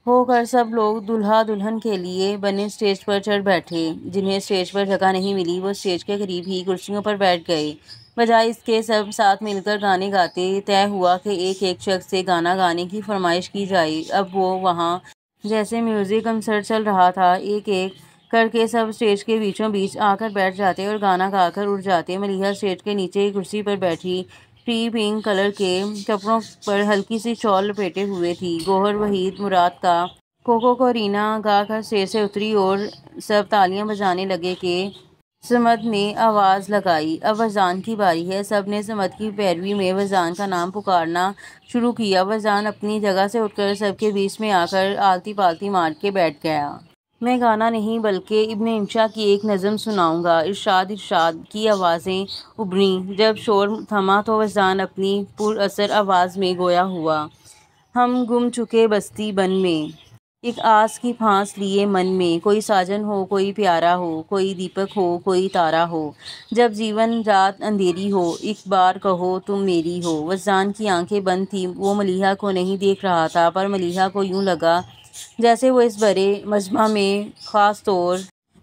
ہو کر سب لوگ دولہا دلہن کے لیے بنے اسٹیج پر چڑھ بیٹھے۔ جنہیں اسٹیج پر جگہ نہیں ملی وہ اسٹیج کے قریب ہی کرسیوں پر بیٹھ گئے۔ بجائے اس کے سب ساتھ مل کر گانے گاتے۔ طے ہوا کہ ایک ایک شخص سے گانا گانے کی فرمائش کی جائے۔ اب وہ وہاں جیسے میوزک کنسرٹ چل رہا تھا۔ ایک ایک کر کے سب اسٹیج کے بیچوں بیچ آ کر بیٹھ جاتے اور گانا گا کر اٹھ جاتے۔ ملیحہ اسٹیج کے نیچے ایک کرسی پر بیٹھی پنک کلر کے کپڑوں پر ہلکی سی شال لپیٹے ہوئے تھی۔ گوہر وحید مراد کا کوکو کورینا گا کر اسٹیج سے اتری اور سب تالیاں بجانے لگے کہ صمد نے آواز لگائی، اب وزان کی باری ہے۔ سب نے صمد کی پیروی میں وزان کا نام پکارنا شروع کیا۔ وزان اپنی جگہ سے اٹھ کر سب کے بیچ میں آ کر آلتی پالتی مار کے بیٹھ گیا۔ میں گانا نہیں بلکہ ابن انشا کی ایک نظم سناؤں گا۔ ارشاد ارشاد کی آوازیں ابھریں۔ جب شور تھما تو وزان اپنی پر اثر آواز میں گویا ہوا، ہم گم چکے بستی بن میں، ایک آس کی پھانس لیے من میں، کوئی ساجن ہو کوئی پیارا ہو، کوئی دیپک ہو کوئی تارا ہو، جب جیون رات اندھیری ہو، ایک بار کہو تم میری ہو۔ وزان کی آنکھیں بند تھیں، وہ ملیحہ کو نہیں دیکھ رہا تھا، پر ملیحہ کو یوں لگا جیسے وہ اس بڑے مجمع میں خاص طور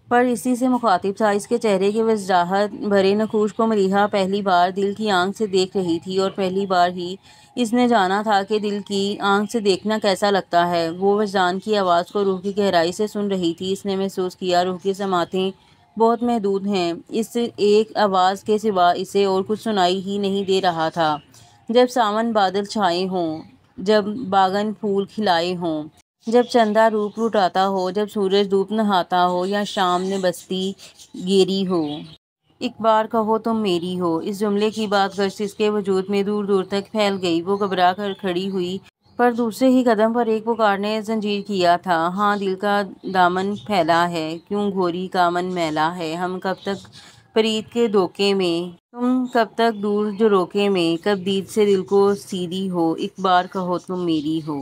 پر اسی سے مخاطب تھا۔ اس کے چہرے کے وضاحت بھرے نقوش کو ملیحہ پہلی بار دل کی آنکھ سے دیکھ رہی تھی، اور پہلی بار ہی اس نے جانا تھا کہ دل کی آنکھ سے دیکھنا کیسا لگتا ہے۔ وہ وزان کی آواز کو روح کی گہرائی سے سن رہی تھی۔ اس نے محسوس کیا روح کی سماعتیں بہت محدود ہیں، اس ایک آواز کے سوا اسے اور کچھ سنائی ہی نہیں دے رہا تھا۔ جب ساون بادل چھائے ہوں، جب باغن پھول کھلائے ہوں، جب چندہ روپ لٹاتا ہو، جب سورج دھوپ نہاتا ہو، یا شام نے بستی گھیری ہو، ایک بار کہو تم میری ہو۔ اس جملے کی بات گشت اس کے وجود میں دور دور تک پھیل گئی۔ وہ گھبرا کر کھڑی ہوئی، پر دوسرے ہی قدم پر ایک پکار نے زنجیر کیا تھا، ہاں دل کا دامن پھیلا ہے، کیوں گھوری کا من میلا ہے، ہم کب تک پریت کے دھوکے میں، تم کب تک دور جھروکے میں، کب دید سے دل کو سیدھی ہو، ایک بار کہو تم میری ہو۔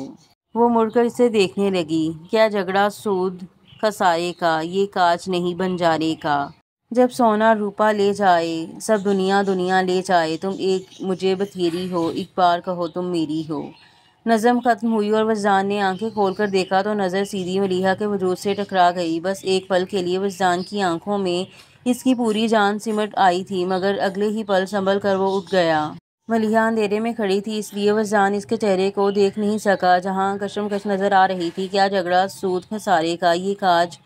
وہ مڑ کر اسے دیکھنے لگی، کیا جھگڑا سود خسارے کا، یہ کاج نہیں بنجارے کا، جب سونا روپا لے جائے، سب دنیا دنیا لے جائے، تم ایک مجھے بتھیری ہو، ایک بار کہو تم میری ہو۔ نظم ختم ہوئی اور وزان نے آنکھیں کھول کر دیکھا تو نظر سیدھی ملیحہ کے وجود سے ٹکرا گئی۔ بس ایک پل کے لیے وزان کی آنکھوں میں اس کی پوری جان سمٹ آئی تھی، مگر اگلے ہی پل سنبھل کر وہ اٹھ گیا۔ ملیحہ اندھیرے میں کھڑی تھی، اس لیے وزان اس کے چہرے کو دیکھ نہیں سکا، جہاں کشمکش نظر آ رہی تھی۔ کیا جھگڑا سود خسارے کا، یہ کاج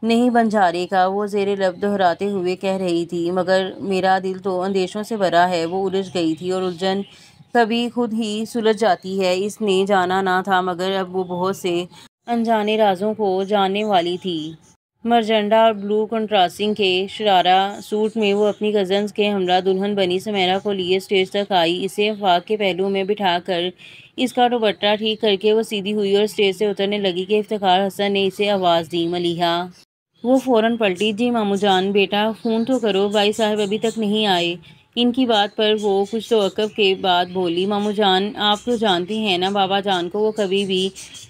نہیں بنجارے کا، وہ زیر لب دہراتے ہوئے کہہ رہی تھی، مگر میرا دل تو اندیشوں سے بھرا ہے۔ وہ الجھ گئی تھی، اور الجھن کبھی خود ہی سلجھ جاتی ہے۔ اس نے جانا نہ تھا، مگر اب وہ بہت سے انجانے رازوں کو جاننے والی تھی۔ مرجنڈا اور بلو کنٹراسٹنگ کے شرارہ سوٹ میں وہ اپنی کزنز کے ہمراہ دلہن بنی سمیرا کو لیے اسٹیج تک آئی۔ اسے آفاق کے پہلو میں بٹھا کر اس کا دوپٹہ ٹھیک کر کے وہ سیدھی ہوئی اور اسٹیج سے اترنے لگی کہ افتخار حسن نے اسے آواز دی، ملیحہ۔ وہ فوراً پلٹی، جی ماموں جان، بیٹا فون تو کرو، بھائی صاحب ابھی تک نہیں آئے۔ ان کی بات پر وہ کچھ توقف کے بعد بولی، ماموں جان آپ تو جانتے ہیں نا بابا جان کو، وہ کبھی بھی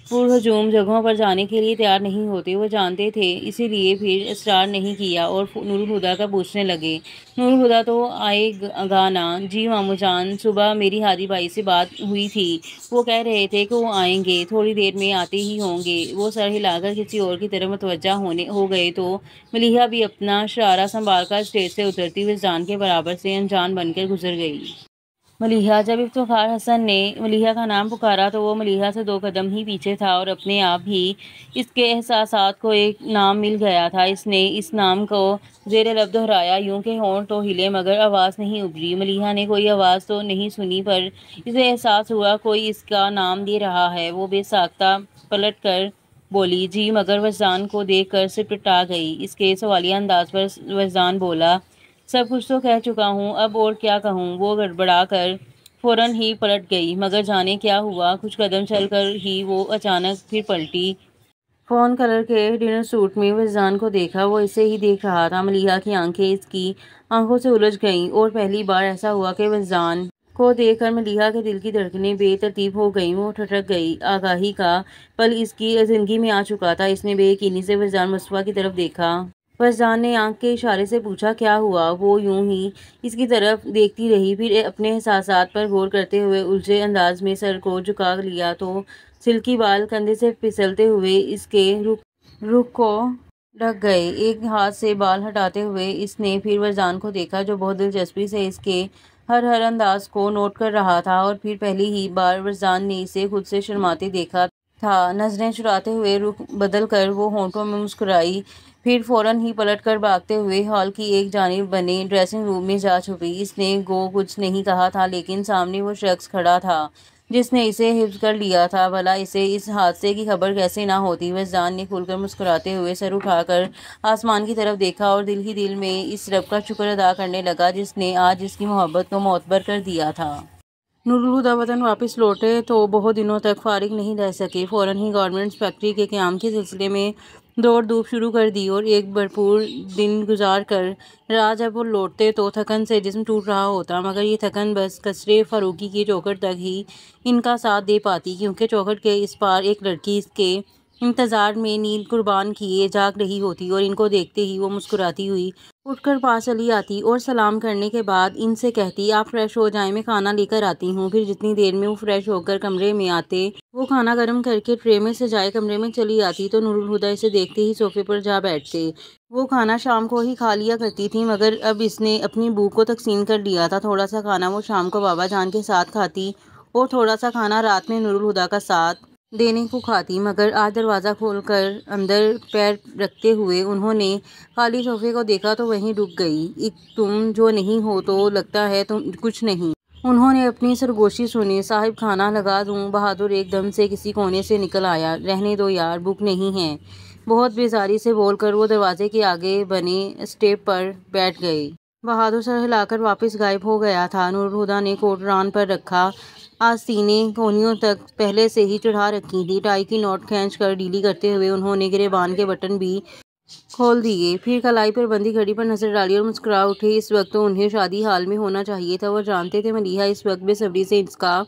پرہجوم جگہوں پر جانے کے لیے تیار نہیں ہوتے۔ وہ جانتے تھے، اسی لیے پھر اصرار نہیں کیا اور نور الہدیٰ کا پوچھنے لگے، نور الہدیٰ تو آئے گا نا؟ جی ماموں جان، صبح میری ہادی بھائی سے بات ہوئی تھی، وہ کہہ رہے تھے کہ وہ آئیں گے، تھوڑی دیر میں آتے ہی ہوں گے۔ وہ سر ہلا کر کسی اور کی طرف متوجہ ہو گئے تو ملیحہ بھی اپنا شرارہ سنبھال کر اسٹیج سے اترتی وزان کے برابر سے انجان بن کر گزر گئی۔ ملیحہ، جب افتخار حسن نے ملیحہ کا نام پکارا تو وہ ملیحہ سے 2 قدم ہی پیچھے تھا، اور اپنے آپ ہی اس کے احساسات کو ایک نام مل گیا تھا۔ اس نے اس نام کو زیر لب دہرایا، یوں کہ ہونٹ تو ہلے مگر آواز نہیں ابھری۔ ملیحہ نے کوئی آواز تو نہیں سنی، پر اسے احساس ہوا کوئی اس کا نام دے رہا ہے۔ وہ بے ساختہ پلٹ کر بولی، جی، مگر وزان کو دیکھ کر سٹپٹا گئی۔ اس کے سوالیہ انداز پر وزان بولا، سب کچھ تو کہہ چکا ہوں، اب اور کیا کہوں؟ وہ گڑبڑا کر فوراً ہی پلٹ گئی، مگر جانے کیا ہوا، کچھ قدم چل کر ہی وہ اچانک پھر پلٹی۔ فون کلر کے ڈنر سوٹ میں وزان کو دیکھا، وہ اسے ہی دیکھ رہا تھا۔ ملیحہ کی آنکھیں اس کی آنکھوں سے الجھ گئیں، اور پہلی بار ایسا ہوا کہ وزان کو دیکھ کر ملیحہ کے دل کی دھڑکنیں بے ترتیب ہو گئیں۔ وہ ٹھٹک گئی۔ آگاہی کا پل اس کی زندگی میں آ چکا تھا۔ اس نے بے یقینی سے وزان مصطفیٰ کی طرف دیکھا۔ وزان نے آنکھ کے اشارے سے پوچھا، کیا ہوا؟ وہ یوں ہی اس کی طرف دیکھتی رہی، پھر اپنے احساسات پر غور کرتے ہوئے الجھے انداز میں سر کو جھکا لیا تو سلکی بال کندھے سے پھسلتے ہوئے اس کے رخ کو ڈھک گئے۔ ایک ہاتھ سے بال ہٹاتے ہوئے اس نے پھر وجدان کو دیکھا جو بہت دلچسپی سے اس کے ہر انداز کو نوٹ کر رہا تھا، اور پھر پہلی ہی بار وجدان نے اسے خود سے شرماتے دیکھا تھا۔ نظریں چراتے ہوئے رخ بدل کر وہ ہونٹوں میں مسکرائی، پھر فوراً ہی پلٹ کر بھاگتے ہوئے ہال کی ایک جانب بنے ڈریسنگ روم میں جا چھپی۔ اس نے گو کچھ نہیں کہا تھا، لیکن سامنے وہ شخص کھڑا تھا جس نے اسے حفظ کر لیا تھا۔ بھلا اسے اس حادثے کی خبر کیسے نہ ہوتی؟ وجدان نے کھل کر مسکراتے ہوئے سر اٹھا کر آسمان کی طرف دیکھا اور دل ہی دل میں اس رب کا شکر ادا کرنے لگا جس نے آج اس کی محبت کو معتبر کر دیا تھا۔ نور الہدیٰ وطن واپس لوٹے تو بہت دنوں تک فارغ نہیں رہ سکے۔ فوراً ہی گارمنٹس فیکٹری کے قیام کے سلسلے میں دوڑ دھوپ شروع کر دی، اور ایک بھرپور دن گزار کر رات جب وہ لوٹتے تو تھکن سے جسم ٹوٹ رہا ہوتا، مگر یہ تھکن بس قصرِ فاروقی کی چوکھٹ تک ہی ان کا ساتھ دے پاتی، کیونکہ چوکھٹ کے اس پار ایک لڑکی اس کے انتظار میں نیند قربان کیے جاگ رہی ہوتی، اور ان کو دیکھتے ہی وہ مسکراتی ہوئی اٹھ کر پاس چلی آتی اور سلام کرنے کے بعد ان سے کہتی، آپ فریش ہو جائیں، میں کھانا لے کر آتی ہوں۔ پھر جتنی دیر میں وہ فریش ہو کر کمرے میں آتے، وہ کھانا گرم کر کے ٹرے میں سجائے کمرے میں چلی آتی تو نور الہدیٰ اسے دیکھتے ہی صوفے پر جا بیٹھتے۔ وہ کھانا شام کو ہی کھا لیا کرتی تھی، مگر اب اس نے اپنی بھوک کو تقسیم کر لیا تھا۔ تھوڑا سا کھانا وہ شام کو بابا جان کے ساتھ کھاتی اور تھوڑا سا کھانا رات میں نور الہدیٰ کا ساتھ دینے کو کھاتی، مگر آج دروازہ کھول کر اندر پیر رکھتے ہوئے انہوں نے خالی صوفے کو دیکھا تو وہیں رک گئی۔ اک تم جو نہیں ہو تو لگتا ہے تم کچھ نہیں۔ انہوں نے اپنی سرگوشی سنی، صاحب کھانا لگا دوں؟ بہادر ایک دم سے کسی کونے سے نکل آیا، رہنے دو یار، بھوک نہیں ہے، بہت بیزاری سے بول کر وہ دروازے کے آگے بنے اسٹیپ پر بیٹھ گئے۔ بہادر سر ہلا کر واپس غائب ہو گیا تھا۔ نور الہدیٰ نے کوٹ ران پر رکھا، آستینیں کونیوں تک پہلے سے ہی چڑھا رکھی تھیں۔ ٹائی کی نوٹ کھینچ کر ڈھیلی کرتے ہوئے انہوں نے گریبان کے بٹن بھی کھول دیے، پھر کلائی پر بندھی گھڑی پر نظر ڈالی اور مسکرا اٹھے۔ اس وقت تو انہیں شادی ہال میں ہونا چاہیے تھا۔ وہ جانتے تھے ملیحہ اس وقت بے صبری سے اس کا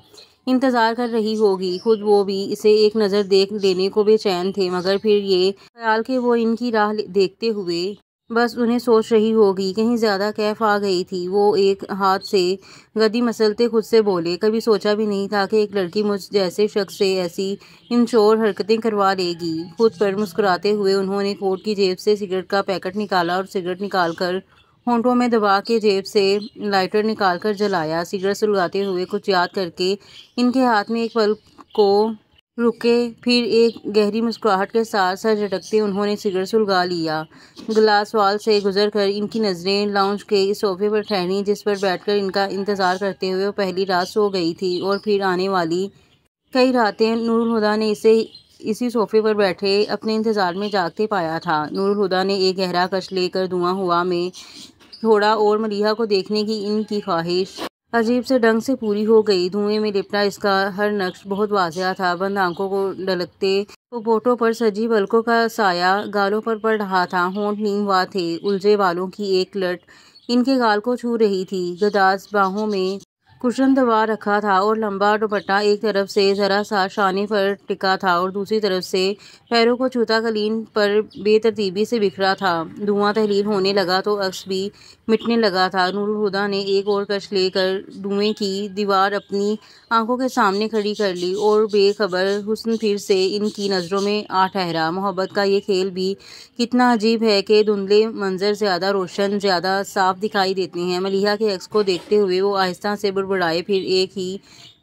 انتظار کر رہی ہوگی، خود وہ بھی اسے ایک نظر دیکھ لینے کو بے چین تھے، مگر پھر یہ خیال کہ وہ ان کی راہ دیکھتے ہوئے بس انہیں سوچ رہی ہوگی، کہیں زیادہ کیف آ گئی تھی۔ وہ ایک ہاتھ سے گدی مسلتے خود سے بولے، کبھی سوچا بھی نہیں تھا کہ ایک لڑکی مجھ جیسے شخص سے ایسی انشور حرکتیں کروا لے گی۔ خود پر مسکراتے ہوئے انہوں نے کوٹ کی جیب سے سگریٹ کا پیکٹ نکالا اور سگریٹ نکال کر ہونٹوں میں دبا کے جیب سے لائٹر نکال کر جلایا۔ سگریٹ سلگاتے ہوئے کچھ یاد کر کے ان کے ہاتھ میں ایک پل کو رکے، پھر ایک گہری مسکراہٹ کے ساتھ سر جھٹکتے انہوں نے سگریٹ سلگا لیا۔ گلاس وال سے گزر کر ان کی نظریں لاؤنج کے اس صوفے پر ٹھہریں جس پر بیٹھ کر ان کا انتظار کرتے ہوئے وہ پہلی رات سو گئی تھی، اور پھر آنے والی کئی راتیں نور الہدیٰ نے اسے اسی صوفے پر بیٹھے اپنے انتظار میں جاگتے پایا تھا۔ نور الہدیٰ نے ایک گہرا کش لے کر دھواں ہوا میں چھوڑا اور ملیحہ کو دیکھنے کی ان کی خواہش عجیب سے ڈھنگ سے پوری ہو گئی۔ دھوئیں میں لپٹا اس کا ہر نقش بہت واضح تھا، بند آنکھوں کو ڈھلکتے پھپھوٹوں پر سجی پلکوں کا سایہ گالوں پر پڑ رہا تھا، ہونٹ نیم وا تھے، الجھے بالوں کی ایک لٹ ان کے گال کو چھو رہی تھی، گداز باہوں میں کشن دبا رکھا تھا اور لمبا دوپٹہ ایک طرف سے ذرا سا شانے پر ٹکا تھا اور دوسری طرف سے پیروں کو چھوتا قالین پر بے ترتیبی سے بکھرا تھا۔ دھواں تحلیل ہونے لگا تو عکس بھی مٹنے لگا تھا۔ نور الہدیٰ نے ایک اور کش لے کر دھوئیں کی دیوار اپنی آنکھوں کے سامنے کھڑی کر لی اور بے خبر حسن پھر سے ان کی نظروں میں آ ٹھہرا۔ محبت کا یہ کھیل بھی کتنا عجیب ہے کہ دھندلے منظر زیادہ روشن، زیادہ صاف دکھائی دیتے ہیں۔ ملیحہ کے عکس کو دیکھتے ہوئے وہ آہستہ سے بڑبڑائے، پھر ایک ہی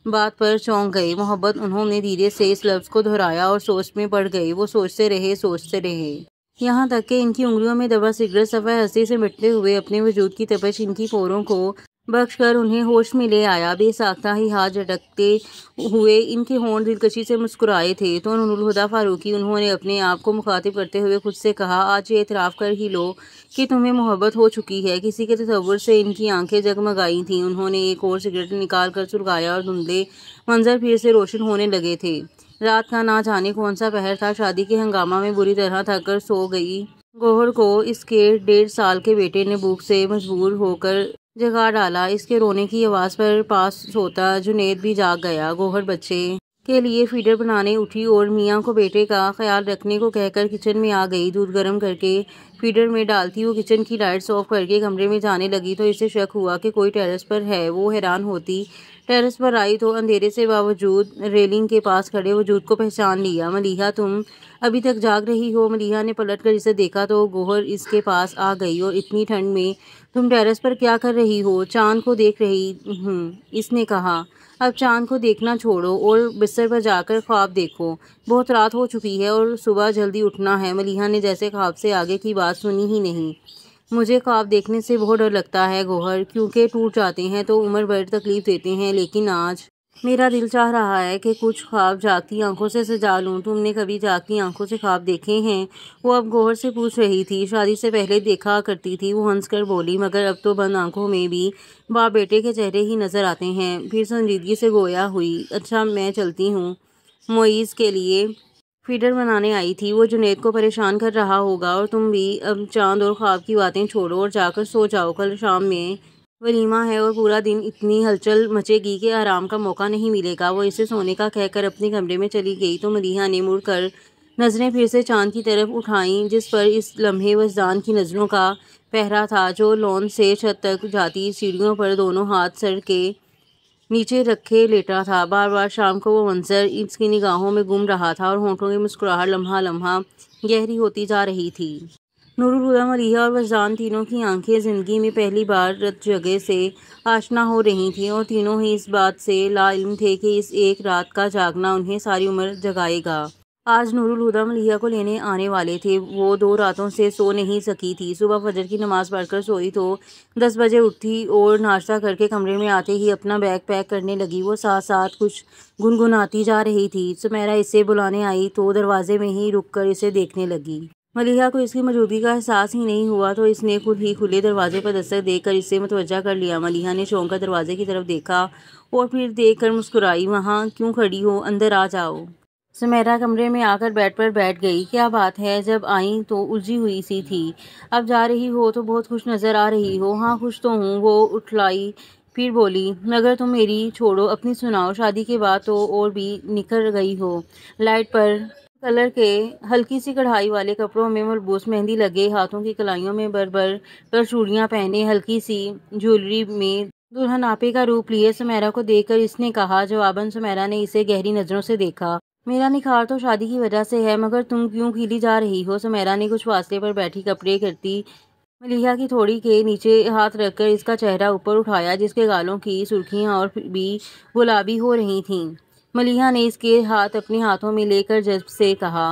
بات پر چونک گئے، محبت۔ انہوں نے دھیرے سے اس لفظ کو دہرایا اور سوچ میں پڑ گئے۔ وہ سوچتے رہے یہاں تک کہ ان کی انگلیوں میں دبا سگریٹ صفحہ ہستی سے مٹتے ہوئے اپنے وجود کی تپش ان کی پوروں کو بخش کر انہیں ہوش میں لے آیا۔ بے ساختہ ہی ہاتھ جھٹکتے ہوئے ان کے ہونٹ دلکشی سے مسکرائے تھے تو نور الہدیٰ فاروقی، انہوں نے اپنے آپ کو مخاطب کرتے ہوئے خود سے کہا، آج یہ اعتراف کر ہی لو کہ تمہیں محبت ہو چکی ہے۔ کسی کے تصور سے ان کی آنکھیں جگمگائی تھیں۔ انہوں نے ایک اور سگریٹ نکال کر سلگایا اور دھندلے منظر پھر سے روشن ہونے لگے تھے۔ رات کا نہ جانے کون سا پہر تھا، شادی کے ہنگامہ میں بری طرح تھک کر سو گئی گوہر کو اس کے 1.5 سال کے بیٹے نے بھوک سے مجبور ہو کر جگا ڈالا۔ اس کے رونے کی آواز پر پاس سوتا جنید بھی جاگ گیا۔ گوہر بچے کے لیے فیڈر بنانے اٹھی اور میاں کو بیٹے کا خیال رکھنے کو کہہ کر کچن میں آ گئی۔ دودھ گرم کر کے فیڈر میں ڈالتی وہ کچن کی لائٹس آف کر کے کمرے میں جانے لگی تو اسے شک ہوا کہ کوئی ٹیرس پر ہے۔ وہ حیران ہوتی ٹیرس پر آئی تو اندھیرے سے باوجود ریلنگ کے پاس کھڑے وجود کو پہچان لیا۔ ملیحہ تم ابھی تک جاگ رہی ہو؟ ملیحہ نے پلٹ کر اسے دیکھا تو گوہر اس کے پاس آ گئی۔ اور اتنی ٹھنڈ میں تم ٹیرس پر کیا کر رہی ہو؟ چاند کو دیکھ رہی ہوں، اس نے کہا۔ اب چاند کو دیکھنا چھوڑو اور بستر پر جا کر خواب دیکھو، بہت رات ہو چکی ہے اور صبح جلدی اٹھنا ہے۔ ملیحہ نے جیسے خواب سے آگے کی بات سنی ہی نہیں۔ مجھے خواب دیکھنے سے بہت ڈر لگتا ہے گوہر، کیونکہ ٹوٹ جاتے ہیں تو عمر بھر تکلیف دیتے ہیں، لیکن آج میرا دل چاہ رہا ہے کہ کچھ خواب جاگتی آنکھوں سے سجا لوں۔ تم نے کبھی جاگتی آنکھوں سے خواب دیکھے ہیں؟ وہ اب گوہر سے پوچھ رہی تھی۔ شادی سے پہلے دیکھا کرتی تھی، وہ ہنس کر بولی، مگر اب تو بند آنکھوں میں بھی باپ بیٹے کے چہرے ہی نظر آتے ہیں۔ پھر سنجیدگی سے گویا ہوئی، اچھا میں چلتی ہوں، معیز کے لیے فیڈر بنانے آئی تھی، وہ جنید کو پریشان کر رہا ہوگا، اور تم بھی اب چاند اور خواب کی باتیں چھوڑو اور جا کر سو جاؤ، کل شام میں ولیمہ ہے اور پورا دن اتنی ہلچل مچے گی کہ آرام کا موقع نہیں ملے گا۔ وہ اسے سونے کا کہہ کر اپنے کمرے میں چلی گئی تو ملیحہ نے مڑ کر نظریں پھر سے چاند کی طرف اٹھائیں، جس پر اس لمحے وجدان کی نظروں کا پہرا تھا، جو لان سے چھت تک جاتی سیڑھیوں پر دونوں ہاتھ سر کے نیچے رکھے لیٹا تھا۔ بار بار شام کو وہ منظر اس کی نگاہوں میں گم رہا تھا اور ہونٹوں کی مسکراہٹ لمحہ لمحہ گہری ہوتی جا رہی تھی۔ نور الہدیٰ، ملیحہ اور وجدان تینوں کی آنکھیں زندگی میں پہلی بار رت جگہ سے آشنا ہو رہی تھیں، اور تینوں ہی اس بات سے لا علم تھے کہ اس ایک رات کا جاگنا انہیں ساری عمر جگائے گا۔ آج نور الہدیٰ ملیحہ کو لینے آنے والے تھے۔ وہ 2 راتوں سے سو نہیں سکی تھی۔ صبح فجر کی نماز پڑھ کر سوئی تو 10 بجے اٹھی اور ناشتہ کر کے کمرے میں آتے ہی اپنا بیگ پیک کرنے لگی۔ وہ ساتھ ساتھ کچھ گنگناتی جا رہی تھی۔ سمیرہ اسے بلانے آئی تو دروازے میں ہی رک کر اسے دیکھنے لگی۔ ملیحہ کو اس کی موجودگی کا احساس ہی نہیں ہوا تو اس نے خود ہی کھلے دروازے پر دستک دے کر اسے متوجہ کر لیا۔ ملیحہ نے چونک کر دروازے کی طرف دیکھا اور پھر دیکھ کر مسکرائی، وہاں کیوں کھڑی ہو، اندر آ جاؤ۔ سمیرہ کمرے میں آ کر بیڈ پر بیٹھ گئی۔ کیا بات ہے؟ جب آئیں تو الجھی ہوئی سی تھی، اب جا رہی ہو تو بہت خوش نظر آ رہی ہو۔ ہاں خوش تو ہوں، وہ اٹھلائی، پھر بولی، مگر تم میری چھوڑو، اپنی سناؤ۔ شادی کے بعد تو اور بھی نکھر گئی ہو، لائٹ پر کلر کے ہلکی سی کڑھائی والے کپڑوں میں ملبوس، مہندی لگے ہاتھوں کی کلائیوں میں بھر بھر کر چوڑیاں پہنے، ہلکی سی جیولری میں دلہن آپے کا روپ لیے۔ سمیرہ کو دیکھ کر اس نے کہا۔ جواباً سمیرہ نے اسے گہری نظروں سے دیکھا۔ میرا نکھار تو شادی کی وجہ سے ہے، مگر تم کیوں کھیلی جا رہی ہو؟ سمیرہ نے کچھ فاصلے پر بیٹھی کپڑے کرتی ملیحہ کی تھوڑی کے نیچے ہاتھ رکھ کر اس کا چہرہ اوپر اٹھایا، جس کے گالوں کی سرخیاں اور بھی گلابی ہو رہی تھیں۔ ملیحہ نے اس کے ہاتھ اپنے ہاتھوں میں لے کر جذب سے کہا،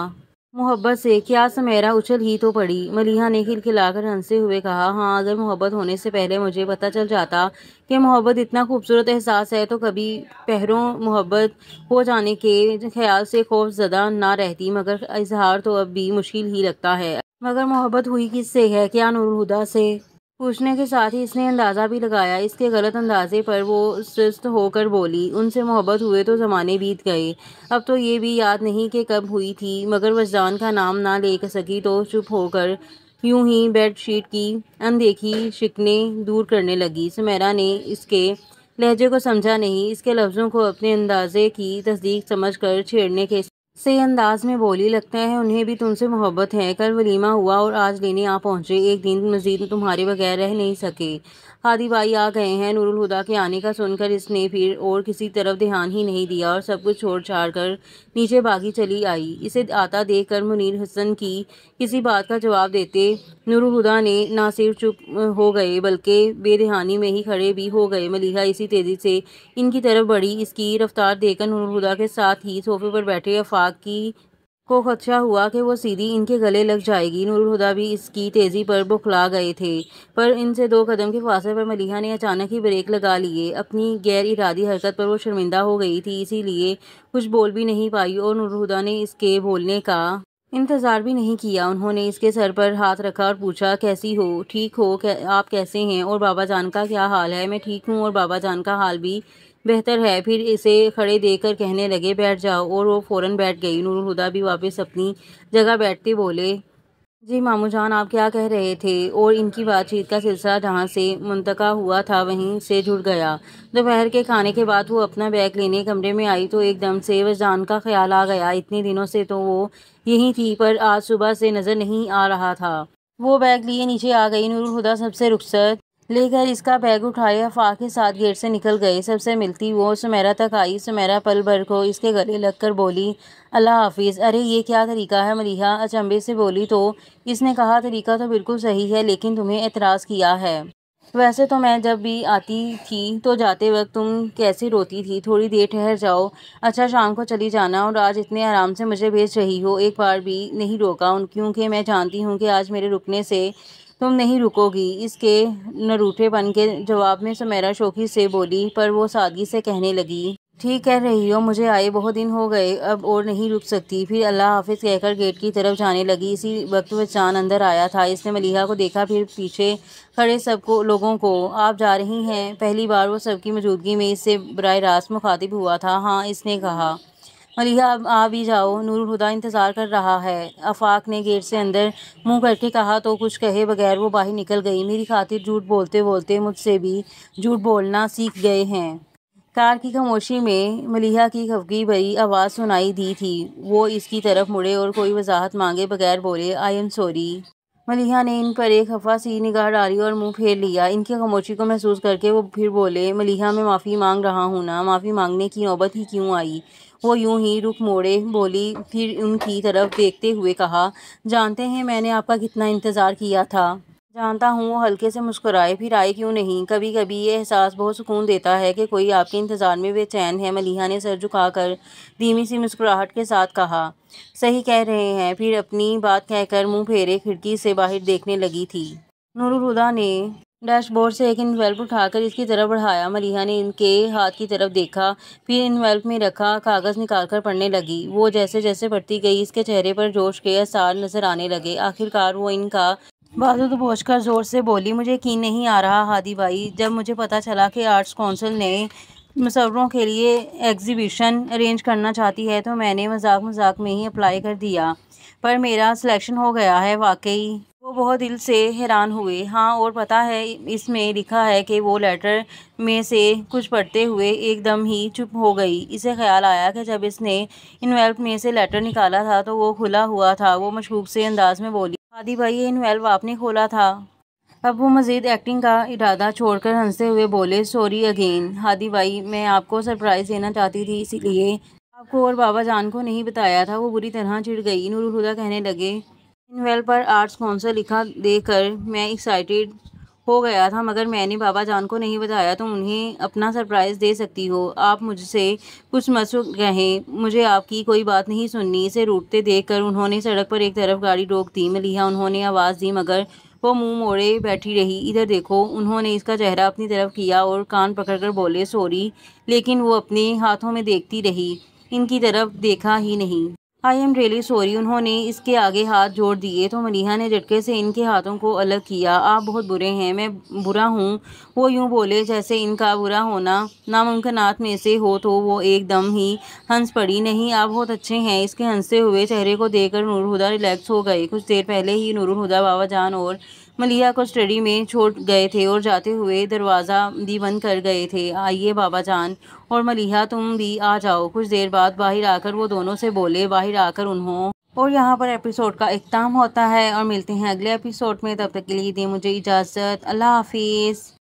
محبت سے؟ کیا؟ سمیرہ اچھل ہی تو پڑی۔ ملیحہ نے کھلکھلا کر ہنستے ہوئے کہا، ہاں اگر محبت ہونے سے پہلے مجھے پتہ چل جاتا کہ محبت اتنا خوبصورت احساس ہے تو کبھی پہروں محبت ہو جانے کے خیال سے خوف زدہ نہ رہتی، مگر اظہار تو اب بھی مشکل ہی لگتا ہے۔ مگر محبت ہوئی کس سے ہے؟ کیا نور الہدیٰ سے؟ پوچھنے کے ساتھ ہی اس نے اندازہ بھی لگایا اس کے غلط اندازے پر۔ وہ سست ہو کر بولی، ان سے محبت ہوئے تو زمانے بیت گئے، اب تو یہ بھی یاد نہیں کہ کب ہوئی تھی، مگر وجدان کا نام نہ لے سکی تو چپ ہو کر یوں ہی بیڈ شیٹ کی اندیکھی شکنیں دور کرنے لگی۔ سمیرہ نے اس کے لہجے کو سمجھا نہیں، اس کے لفظوں کو اپنے اندازے کی تصدیق سمجھ کر چھیڑنے کے سے انداز میں بولی، لگتا ہے انہیں بھی تم سے محبت ہے، کل ولیمہ ہوا اور آج لینے آ پہنچے، ایک دن مزید تمہارے بغیر رہ نہیں سکے، ہادی بھائی آ گئے ہیں۔ نور الہدیٰ کے آنے کا سن کر اس نے پھر اور کسی طرف دھیان ہی نہیں دیا اور سب کچھ چھوڑ چھاڑ کر نیچے بھاگی چلی آئی۔ اسے آتا دیکھ کر منیر حسن کی کسی بات کا جواب دیتے نور الہدیٰ نے نہ صرف چپ ہو گئے بلکہ بے دہانی میں ہی کھڑے بھی ہو گئے۔ ملیحہ اسی تیزی سے ان کی طرف بڑھی، اس کی رفتار دیکھ کر نور الہدیٰ کے ساتھ ہی صوفے پر بیٹھے آفاق کو خدشہ ہوا کہ وہ سیدھی ان کے گلے لگ جائے گی۔ نور الہدیٰ بھی اس کی تیزی پر بوکھلا گئے تھے، پر ان سے 2 قدم کے فاصلے پر ملیحہ نے اچانک ہی بریک لگا لیے۔ اپنی غیر ارادی حرکت پر وہ شرمندہ ہو گئی تھی، اسی لیے کچھ بول بھی نہیں پائی اور نور الہدیٰ نے اس کے بولنے کا انتظار بھی نہیں کیا۔ انہوں نے اس کے سر پر ہاتھ رکھا اور پوچھا، کیسی ہو؟ ٹھیک ہو؟ آپ کیسے ہیں؟ اور بابا جان کا کیا حال ہے؟ میں ٹھیک ہوں اور بابا جان کا حال بھی بہتر ہے۔ پھر اسے کھڑے دیکھ کر کہنے لگے، بیٹھ جاؤ، اور وہ فوراً بیٹھ گئی۔ نور الہدیٰ بھی واپس اپنی جگہ بیٹھتے بولے، جی ماموں جان آپ کیا کہہ رہے تھے؟ اور ان کی بات چیت کا سلسلہ جہاں سے منتقع ہوا تھا وہیں سے جڑ گیا۔ دوپہر کے کھانے کے بعد وہ اپنا بیگ لینے کمرے میں آئی تو ایک دم سے وجدان کا خیال آ گیا۔ اتنے دنوں سے تو وہ یہیں تھی، پر آج صبح سے نظر نہیں آ رہا تھا۔ وہ بیگ لیے نیچے آ گئی۔ نور الہدیٰ سب سے رخصت لے کر اس کا بیگ اٹھائے آفاق کے ساتھ گیٹ سے نکل گئے۔ سب سے ملتی وہ سمیرہ تک آئی۔ سمیرہ پل بھر کو اس کے گلے لگ کر بولی، اللہ حافظ۔ ارے یہ کیا طریقہ ہے؟ ملیحہ اچنبھے سے بولی۔ تو اس نے کہا، طریقہ تو بالکل صحیح ہے، لیکن تمہیں اعتراض کیا ہے۔ ویسے تو میں جب بھی آتی تھی تو جاتے وقت تم کیسے روتی تھی، تھوڑی دیر ٹھہر جاؤ، اچھا شام کو چلی جانا، اور آج اتنے آرام سے مجھے بھیج رہی ہو۔ ایک بار بھی نہیں روکا، کیونکہ میں جانتی ہوں کہ آج میرے رکنے سے تم نہیں رکو گی۔ اس کے نروٹھے پن کے جواب میں سمیرہ شوخی سے بولی، پر وہ سادگی سے کہنے لگی، ٹھیک کہہ رہی ہو، مجھے آئے بہت دن ہو گئے، اب اور نہیں رک سکتی۔ پھر اللہ حافظ کہہ کر گیٹ کی طرف جانے لگی۔ اسی وقت بچان اندر آیا تھا۔ اس نے ملیحہ کو دیکھا، پھر پیچھے کھڑے لوگوں کو۔ آپ جا رہی ہیں؟ پہلی بار وہ سب کی موجودگی میں اس سے براہ راست مخاطب ہوا تھا۔ ہاں، اس نے کہا۔ ملیحہ اب آ بھی جاؤ، نور الہدیٰ انتظار کر رہا ہے، آفاق نے گیٹ سے اندر منہ کر کے کہا تو کچھ کہے بغیر وہ باہر نکل گئی۔ میری خاطر جھوٹ بولتے بولتے مجھ سے بھی جھوٹ بولنا سیکھ گئے ہیں۔ کار کی خاموشی میں ملیحہ کی خفگی بھری آواز سنائی دی تھی۔ وہ اس کی طرف مڑے اور کوئی وضاحت مانگے بغیر بولے، آئی ایم سوری۔ ملیحہ نے ان پر ایک خفا سی نگاہ ڈالی اور منہ پھیر لیا۔ ان کی خاموشی کو محسوس کر کے وہ پھر بولے، ملیحہ میں معافی مانگ رہا ہوں نا، معافی مانگنے کی نوبت ہی کیوں آئی؟ وہ یوں ہی رخ موڑے بولی، پھر ان کی طرف دیکھتے ہوئے کہا، جانتے ہیں میں نے آپ کا کتنا انتظار کیا تھا؟ جانتا ہوں۔ وہ ہلکے سے مسکرائے، پھر آئے کیوں نہیں؟ کبھی کبھی یہ احساس بہت سکون دیتا ہے کہ کوئی آپ کے انتظار میں بے چین ہے۔ ملیحہ نے سر جھکا کر دھیمی سی مسکراہٹ کے ساتھ کہا، صحیح کہہ رہے ہیں۔ پھر اپنی بات کہہ کر منہ پھیرے کھڑکی سے باہر دیکھنے لگی تھی۔ نور الہدیٰ نے ڈیش بورڈ سے ایک انویلپ اٹھا کر اس کی طرف بڑھایا۔ ملیحہ نے ان کے ہاتھ کی طرف دیکھا، پھر انویلپ میں رکھا کاغذ نکال کر پڑھنے لگی۔ وہ جیسے جیسے پڑھتی گئی اس کے چہرے پر جوش کے آثار نظر آنے لگے۔ آخرکار وہ ان کا بازو دبوچ کر زور سے بولی، مجھے یقین نہیں آ رہا ہادی بھائی، جب مجھے پتہ چلا کہ آرٹس کونسل نے مصوروں کے لیے ایگزیبیشن ارینج کرنا چاہتی ہے تو میں نے مذاق مذاق میں ہی اپلائی کر دیا، پر میرا سلیکشن ہو گیا ہے۔ واقعی؟ وہ بہت دل سے حیران ہوئے۔ ہاں، اور پتہ ہے اس میں لکھا ہے کہ وہ لیٹر میں سے کچھ پڑھتے ہوئے ایک دم ہی چپ ہو گئی۔ اسے خیال آیا کہ جب اس نے انویلپ میں سے لیٹر نکالا تھا تو وہ کھلا ہوا تھا۔ وہ مشکوک سے انداز میں بولی، ہادی بھائی یہ انویلپ آپ نے کھولا تھا؟ اب وہ مزید ایکٹنگ کا ارادہ چھوڑ کر ہنستے ہوئے بولے، سوری اگین ہادی بھائی، میں آپ کو سرپرائز دینا چاہتی تھی، اسی لیے آپ کو اور بابا جان کو نہیں بتایا تھا۔ وہ بری طرح چڑ گئی۔ نور الہدیٰ کہنے لگے، انویلپ پر آرٹس کونسل لکھا دیکھ کر میں ایکسائٹیڈ ہو گیا تھا، مگر میں نے بابا جان کو نہیں بتایا۔ تم انہیں اپنا سرپرائز دے سکتی ہو۔ آپ مجھ سے کچھ مت کہیں، مجھے آپ کی کوئی بات نہیں سننی۔ اسے روٹتے دیکھ کر انہوں نے سڑک پر ایک طرف گاڑی روک دی۔ ملیحہ انہوں نے آواز دی، مگر وہ منہ موڑے بیٹھی رہی۔ ادھر دیکھو۔ انہوں نے اس کا چہرہ اپنی طرف کیا اور کان پکڑ کر بولے، سوری، لیکن وہ اپنے ہاتھوں میں دیکھتی رہی، ان کی طرف دیکھا ہی نہیں۔ I am really sorry. انہوں نے اس کے آگے ہاتھ جوڑ دیے تو ملیحہ نے جھٹکے سے ان کے ہاتھوں کو الگ کیا۔ آپ بہت برے ہیں۔ میں برا ہوں؟ وہ یوں بولے جیسے ان کا برا ہونا ناممکنات میں سے ہو تو وہ ایک دم ہی ہنس پڑی۔ نہیں، آپ بہت اچھے ہیں۔ اس کے ہنستے ہوئے چہرے کو دیکھ کر نور الہدیٰ ریلیکس ہو گئے۔ کچھ دیر پہلے ہی نور الہدیٰ بابا جان اور ملیحہ کو اسٹڈی میں چھوڑ گئے تھے اور جاتے ہوئے دروازہ بھی بند کر گئے تھے۔ آئیے بابا جان اور ملیحہ، تم بھی آ جاؤ۔ کچھ دیر بعد باہر آ کر وہ دونوں سے بولے۔ باہر آ کر انہوں اور یہاں پر ایپیسوڈ کا اختتام ہوتا ہے اور ملتے ہیں اگلے ایپیسوڈ میں۔ تب تک کے لیے دیں مجھے اجازت۔ اللہ حافظ۔